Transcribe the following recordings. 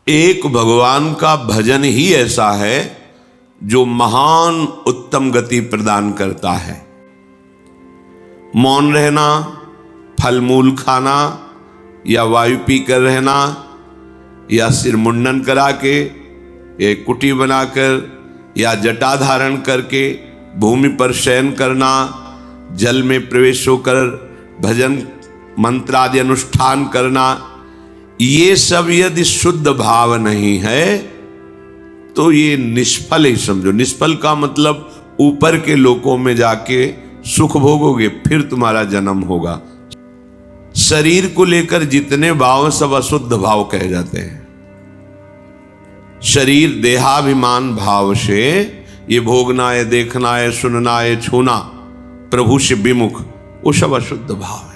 एक भगवान का भजन ही ऐसा है जो महान उत्तम गति प्रदान करता है। मौन रहना, फल मूल खाना, या वायु पीकर रहना, या सिर मुंडन करा के, या कुटी बनाकर, या जटा धारण करके भूमि पर शयन करना, जल में प्रवेश होकर भजन मंत्र आदि अनुष्ठान करना, ये सब यदि शुद्ध भाव नहीं है तो ये निष्फल ही समझो। निष्फल का मतलब ऊपर के लोकों में जाके सुख भोगोगे, फिर तुम्हारा जन्म होगा। शरीर को लेकर जितने भाव सब अशुद्ध भाव कहे जाते हैं। शरीर देहाभिमान भाव से ये भोगना है, देखना है, सुनना है, छूना, प्रभु से विमुख, वो सब अशुद्ध भाव है।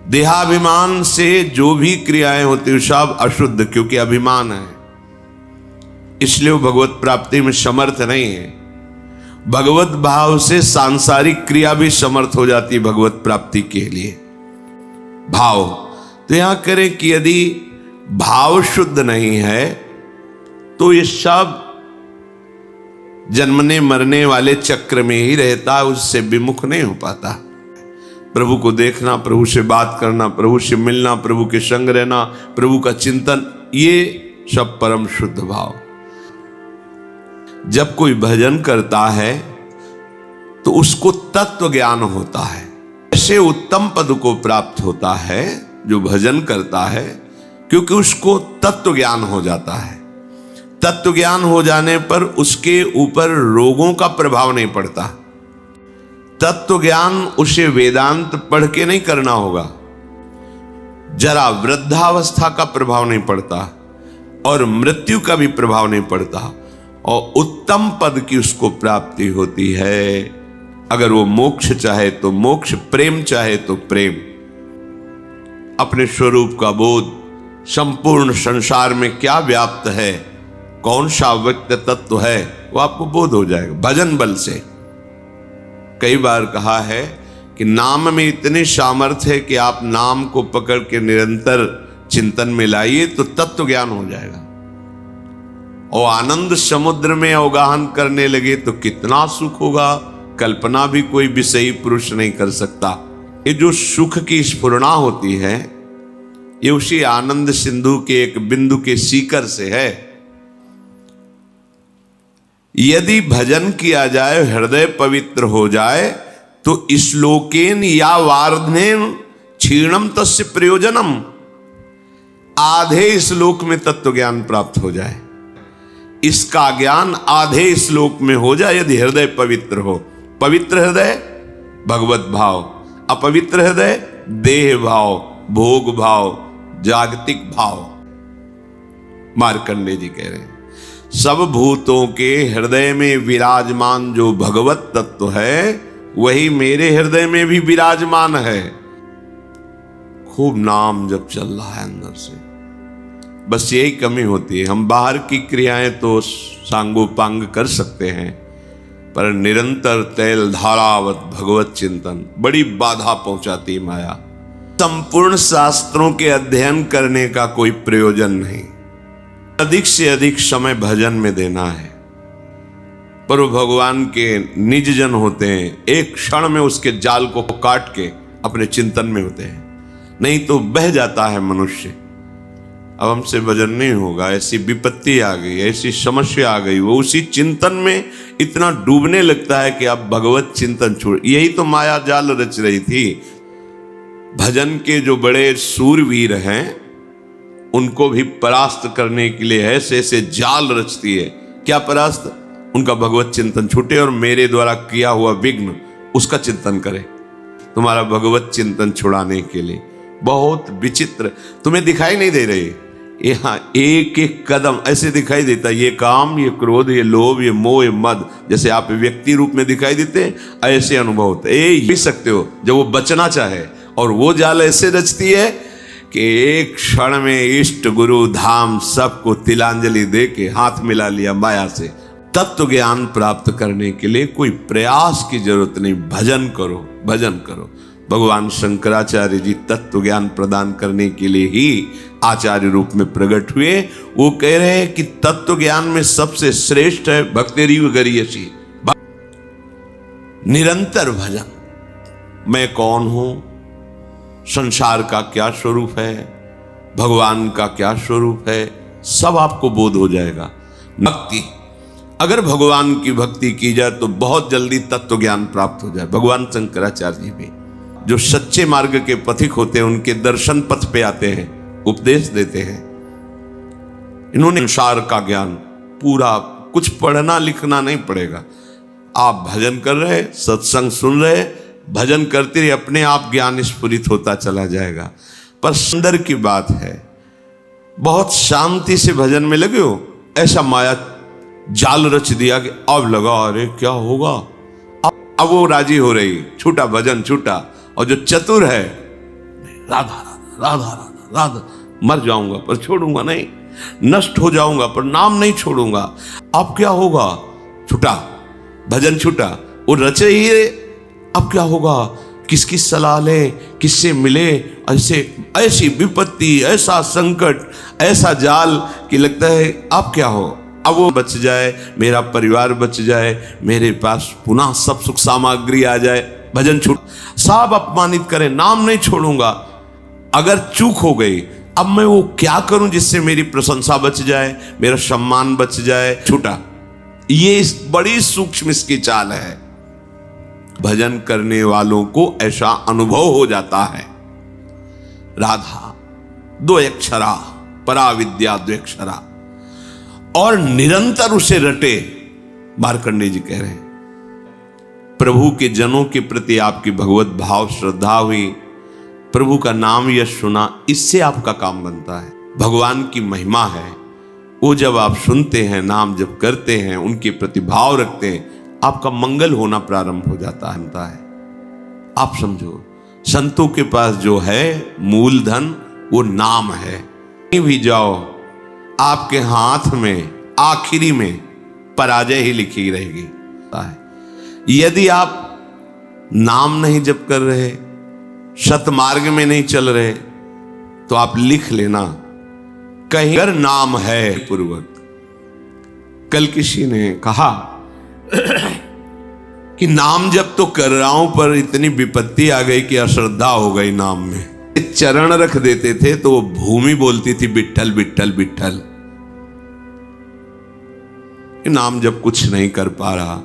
देहाभिमान से जो भी क्रियाएं होती हैं सब अशुद्ध, क्योंकि अभिमान है, इसलिए वो भगवत प्राप्ति में समर्थ नहीं है। भगवत भाव से सांसारिक क्रिया भी समर्थ हो जाती है भगवत प्राप्ति के लिए। भाव तो यहां करें कि यदि भाव शुद्ध नहीं है तो ये सब जन्मने मरने वाले चक्र में ही रहता है, उससे विमुख नहीं हो पाता। प्रभु को देखना, प्रभु से बात करना, प्रभु से मिलना, प्रभु के संग रहना, प्रभु का चिंतन, ये सब परम शुद्ध भाव। जब कोई भजन करता है तो उसको तत्व ज्ञान होता है। ऐसे उत्तम पद को प्राप्त होता है जो भजन करता है, क्योंकि उसको तत्व ज्ञान हो जाता है। तत्व ज्ञान हो जाने पर उसके ऊपर रोगों का प्रभाव नहीं पड़ता। तत्व ज्ञान उसे वेदांत पढ़ के नहीं करना होगा, जरा वृद्धावस्था का प्रभाव नहीं पड़ता और मृत्यु का भी प्रभाव नहीं पड़ता, और उत्तम पद की उसको प्राप्ति होती है। अगर वो मोक्ष चाहे तो मोक्ष, प्रेम चाहे तो प्रेम। अपने स्वरूप का बोध, संपूर्ण संसार में क्या व्याप्त है, कौन सा व्यक्त तत्व है, वो आपको बोध हो जाएगा भजन बल से। कई बार कहा है कि नाम में इतनी सामर्थ्य है कि आप नाम को पकड़ के निरंतर चिंतन में लाइए तो तत्व ज्ञान हो जाएगा। और आनंद समुद्र में अवगाहन करने लगे तो कितना सुख होगा, कल्पना भी कोई विषयी पुरुष नहीं कर सकता। ये जो सुख की स्फुरणा होती है ये उसी आनंद सिंधु के एक बिंदु के सीकर से है। यदि भजन किया जाए, हृदय पवित्र हो जाए तो श्लोकेन या वार्धनेन क्षीणम तस्य प्रयोजनम, आधे श्लोक में तत्व ज्ञान प्राप्त हो जाए। इसका ज्ञान आधे श्लोक में हो जाए यदि हृदय पवित्र हो। पवित्र हृदय भगवत भाव, अपवित्र हृदय देह भाव, भोग भाव, जागतिक भाव। मार्कंडेय जी कह रहे हैं सब भूतों के हृदय में विराजमान जो भगवत तत्व है वही मेरे हृदय में भी विराजमान है। खूब नाम जब चल रहा है अंदर से, बस यही कमी होती है। हम बाहर की क्रियाएं तो सांगोपांग कर सकते हैं, पर निरंतर तैल धारावत भगवत चिंतन बड़ी बाधा पहुंचाती माया। संपूर्ण शास्त्रों के अध्ययन करने का कोई प्रयोजन नहीं, अधिक से अधिक समय भजन में देना है। पर वो भगवान के निज जन होते हैं, एक क्षण में उसके जाल को काट के अपने चिंतन में होते हैं, नहीं तो बह जाता है मनुष्य। अब हमसे भजन नहीं होगा, ऐसी विपत्ति आ गई, ऐसी समस्या आ गई, वो उसी चिंतन में इतना डूबने लगता है कि अब भगवत चिंतन छोड़। यही तो माया जाल रच रही थी। भजन के जो बड़े सूरवीर हैं उनको भी परास्त करने के लिए ऐसे ऐसे जाल रचती है। क्या परास्त? उनका भगवत चिंतन छूटे और मेरे द्वारा किया हुआ विघ्न उसका चिंतन करे। तुम्हारा भगवत चिंतन छुड़ाने के लिए बहुत विचित्र तुम्हें दिखाई नहीं दे रही। यहाँ एक एक कदम ऐसे दिखाई देता, ये काम, ये क्रोध, ये लोभ, ये मोह, ये मद, जैसे आप व्यक्ति रूप में दिखाई देते हैं, ऐसे अनुभव होते। ये सकते हो जब वो बचना चाहे, और वो जाल ऐसे रचती है कि एक क्षण में इष्ट गुरु धाम सबको तिलांजलि दे के हाथ मिला लिया माया से। तत्व ज्ञान प्राप्त करने के लिए कोई प्रयास की जरूरत नहीं, भजन करो, भजन करो। भगवान शंकराचार्य जी तत्व ज्ञान प्रदान करने के लिए ही आचार्य रूप में प्रकट हुए। वो कह रहे हैं कि तत्व ज्ञान में सबसे श्रेष्ठ है भक्तिरीव गरीयसी, निरंतर भजन। मैं कौन हूं, संसार का क्या स्वरूप है, भगवान का क्या स्वरूप है, सब आपको बोध हो जाएगा। भक्ति, अगर भगवान की भक्ति की जाए तो बहुत जल्दी तत्व ज्ञान प्राप्त हो जाए। भगवान शंकराचार्य जी भी जो सच्चे मार्ग के पथिक होते हैं, उनके दर्शन पथ पे आते हैं, उपदेश देते हैं। इन्होंने संसार का ज्ञान पूरा, कुछ पढ़ना लिखना नहीं पड़ेगा। आप भजन कर रहे, सत्संग सुन रहे, भजन करते रहिए, अपने आप ज्ञान स्फुरित होता चला जाएगा। पर सुंदर की बात है, बहुत शांति से भजन में लगे हो, ऐसा माया जाल रच दिया कि अब लगा अरे क्या होगा, अब वो राजी हो रही, छूटा भजन छूटा। और जो चतुर है, राधा राधा राधा राधा, मर जाऊंगा पर छोड़ूंगा नहीं, नष्ट हो जाऊंगा पर नाम नहीं छोड़ूंगा, अब क्या होगा, छूटा भजन छूटा। वो रचे ही अब क्या होगा, किसकी सलाह ले, किससे मिले, ऐसी विपत्ति, ऐसा संकट, ऐसा जाल कि लगता है अब क्या हो, अब वो बच जाए, मेरा परिवार बच जाए, मेरे पास पुनः सब सुख सामग्री आ जाए, भजन छूट, सब अपमानित करें, नाम नहीं छोड़ूंगा। अगर चूक हो गई, अब मैं वो क्या करूं जिससे मेरी प्रशंसा बच जाए, मेरा सम्मान बच जाए, छूटा। ये बड़ी सूक्ष्म इसकी चाल है। भजन करने वालों को ऐसा अनुभव हो जाता है। राधा दो अक्षरा, परा विद्या दो अक्षरा, और निरंतर उसे रटे। मार्कंडेय जी कह रहे हैं, प्रभु के जनों के प्रति आपकी भगवत भाव श्रद्धा हुई, प्रभु का नाम यश सुना, इससे आपका काम बनता है। भगवान की महिमा है, वो जब आप सुनते हैं, नाम जब करते हैं, उनके प्रति भाव रखते हैं, आपका मंगल होना प्रारंभ हो जाता है। आप समझो, संतों के पास जो है मूलधन, वो नाम है। कहीं भी जाओ, आपके हाथ में आखिरी में पराजय ही लिखी रहेगी। यदि आप नाम नहीं जप कर रहे, सतमार्ग में नहीं चल रहे, तो आप लिख लेना, कहीं अगर नाम है पूर्वक। कल किसी ने कहा कि नाम जप तो कर रहा हूं, पर इतनी विपत्ति आ गई कि अश्रद्धा हो गई नाम में। चरण रख देते थे तो वो भूमि बोलती थी विट्ठल विट्ठल विट्ठल। नाम जब कुछ नहीं कर पा रहा,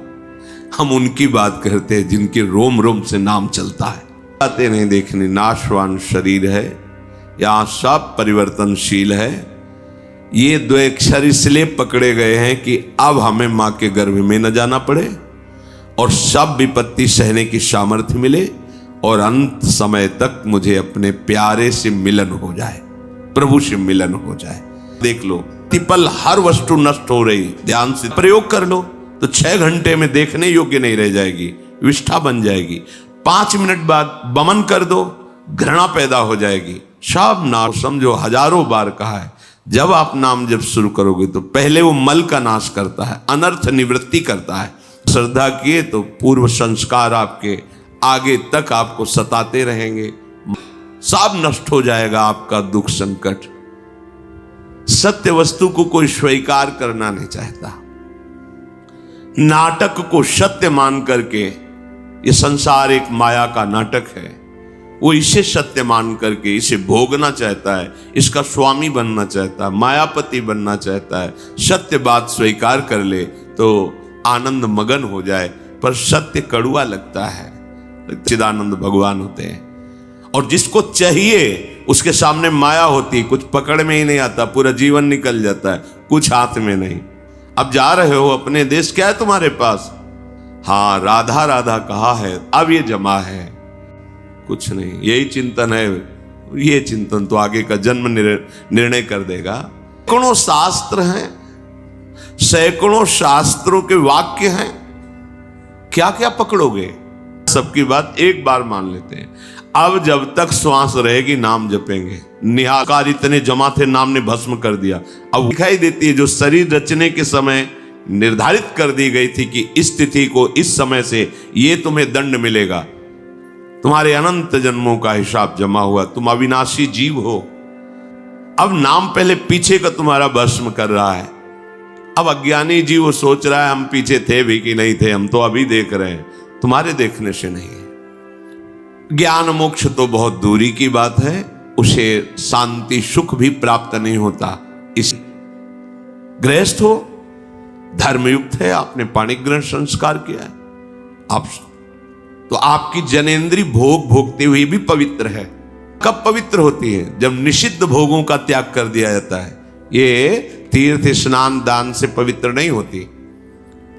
हम उनकी बात करते हैं जिनके रोम रोम से नाम चलता है। बातें नहीं देखनी, नाशवान शरीर है, यहां सब परिवर्तनशील है। ये दो अक्षर इसलिए पकड़े गए हैं कि अब हमें मां के गर्भ में न जाना पड़े और सब विपत्ति सहने की सामर्थ्य मिले, और अंत समय तक मुझे अपने प्यारे से मिलन हो जाए, प्रभु से मिलन हो जाए। देख लो, तिपल हर वस्तु नष्ट हो रही, ध्यान से प्रयोग कर लो तो 6 घंटे में देखने योग्य नहीं रह जाएगी, विष्ठा बन जाएगी। 5 मिनट बाद बमन कर दो, घृणा पैदा हो जाएगी। सब नाम समझो, हजारों बार कहा है, जब आप नाम जब शुरू करोगे तो पहले वो मल का नाश करता है, अनर्थ निवृत्ति करता है। श्रद्धा किए तो पूर्व संस्कार आपके आगे तक आपको सताते रहेंगे, सब नष्ट हो जाएगा आपका दुख संकट। सत्य वस्तु को कोई स्वीकार करना नहीं चाहता। नाटक को सत्य मान करके, ये संसार एक माया का नाटक है, वो इसे सत्य मान करके इसे भोगना चाहता है, इसका स्वामी बनना चाहता है, मायापति बनना चाहता है। सत्य बात स्वीकार कर ले तो आनंद मगन हो जाए, पर सत्य कड़ुआ लगता है। चिदानंद भगवान होते हैं, और जिसको चाहिए उसके सामने माया होती, कुछ पकड़ में ही नहीं आता, पूरा जीवन निकल जाता है, कुछ हाथ में नहीं। अब जा रहे हो अपने देश, क्या है तुम्हारे पास? हाँ, राधा राधा कहा है, अब ये जमा है, कुछ नहीं। यही चिंतन है, ये चिंतन तो आगे का जन्म निर्णय कर देगा। सैकड़ों शास्त्र हैं, सैकड़ों शास्त्रों के वाक्य हैं, क्या क्या पकड़ोगे? सबकी बात एक बार मान लेते हैं। अब जब तक श्वास रहेगी नाम जपेंगे। निहाकार इतने जमा थे, नाम ने भस्म कर दिया। अब दिखाई देती है जो शरीर रचने के समय निर्धारित कर दी गई थी कि इस तिथि को इस समय से ये तुम्हें दंड मिलेगा, तुम्हारे अनंत जन्मों का हिसाब जमा हुआ, तुम अविनाशी जीव हो। अब नाम पहले पीछे का तुम्हारा भस्म कर रहा है। अब अज्ञानी जीव सोच रहा है हम पीछे थे भी कि नहीं थे, हम तो अभी देख रहे हैं, तुम्हारे देखने से नहीं है। ज्ञान मोक्ष तो बहुत दूरी की बात है, उसे शांति सुख भी प्राप्त नहीं होता। इस गृहस्थ हो, धर्मयुक्त है, आपने पाणिक ग्रहण संस्कार किया है, आप तो आपकी जनेंद्री भोग भोगते हुए भी पवित्र है। कब पवित्र होती है? जब निषिद्ध भोगों का त्याग कर दिया जाता है। ये तीर्थ स्नान दान से पवित्र नहीं होती।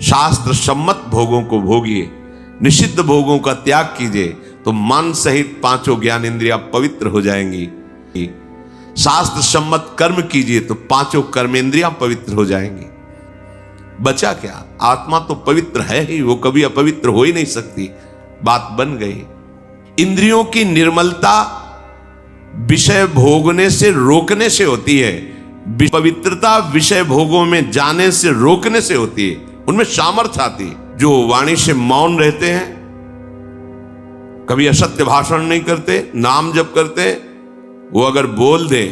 शास्त्र सम्मत भोगों को भोगिए, निषिद्ध भोगों का त्याग कीजिए, तो मन सहित पांचों ज्ञान इंद्रियां पवित्र हो जाएंगी। शास्त्र सम्मत कर्म कीजिए तो पांचों कर्मेंद्रियां पवित्र हो जाएंगी। बचा क्या? आत्मा तो पवित्र है ही, वो कभी अपवित्र हो ही नहीं सकती। बात बन गई। इंद्रियों की निर्मलता विषय भोगने से रोकने से होती है, पवित्रता विषय भोगों में जाने से रोकने से होती है। उनमें सामर्थ्य आती है। जो वाणी से मौन रहते हैं, कभी असत्य भाषण नहीं करते, नाम जप करते, वो अगर बोल दे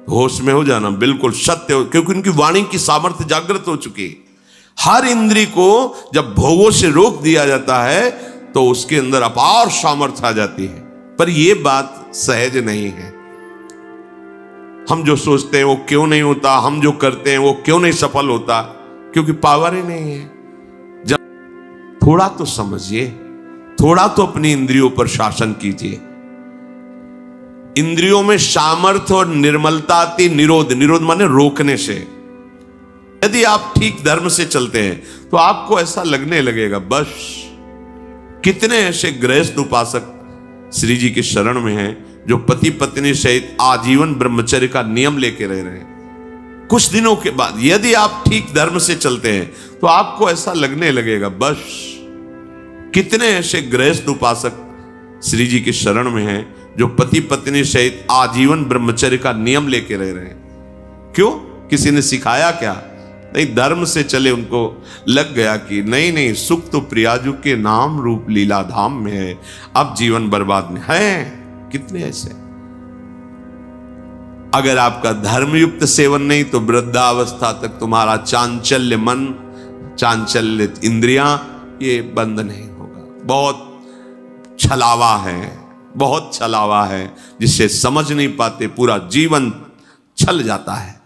होश में हो जाना, बिल्कुल सत्य हो, क्योंकि उनकी वाणी की सामर्थ्य जागृत हो चुकी है। हर इंद्री को जब भोगों से रोक दिया जाता है तो उसके अंदर अपार सामर्थ्य आ जाती है। पर यह बात सहज नहीं है। हम जो सोचते हैं वो क्यों नहीं होता, हम जो करते हैं वो क्यों नहीं सफल होता? क्योंकि पावर ही नहीं है। जब थोड़ा तो समझिए, थोड़ा तो अपनी इंद्रियों पर शासन कीजिए। इंद्रियों में सामर्थ्य और निर्मलता आती निरोध, निरोध माने रोकने से। यदि आप ठीक धर्म से चलते हैं तो आपको ऐसा लगने लगेगा बस। कितने ऐसे गृहस्थ उपासक श्री जी के शरण में हैं जो पति पत्नी सहित आजीवन ब्रह्मचर्य का नियम लेके रह रहे हैं। कुछ दिनों के बाद यदि आप ठीक धर्म से चलते हैं तो आपको ऐसा लगने लगेगा बस। कितने ऐसे गृहस्थ उपासक श्री जी के शरण में हैं जो पति पत्नी सहित आजीवन ब्रह्मचर्य का नियम लेके रह रहे हैं। क्यों? किसी ने सिखाया क्या? नहीं, धर्म से चले। उनको लग गया कि नहीं नहीं, सुख तो प्रियाजू के नाम रूप लीला धाम में है, अब जीवन बर्बाद नहीं है। कितने ऐसे। अगर आपका धर्मयुक्त सेवन नहीं तो वृद्धावस्था तक तुम्हारा चांचल्य मन, चांचल्य इंद्रियां, ये बंद नहीं होगा। बहुत छलावा है, बहुत छलावा है, जिसे समझ नहीं पाते, पूरा जीवन छल जाता है।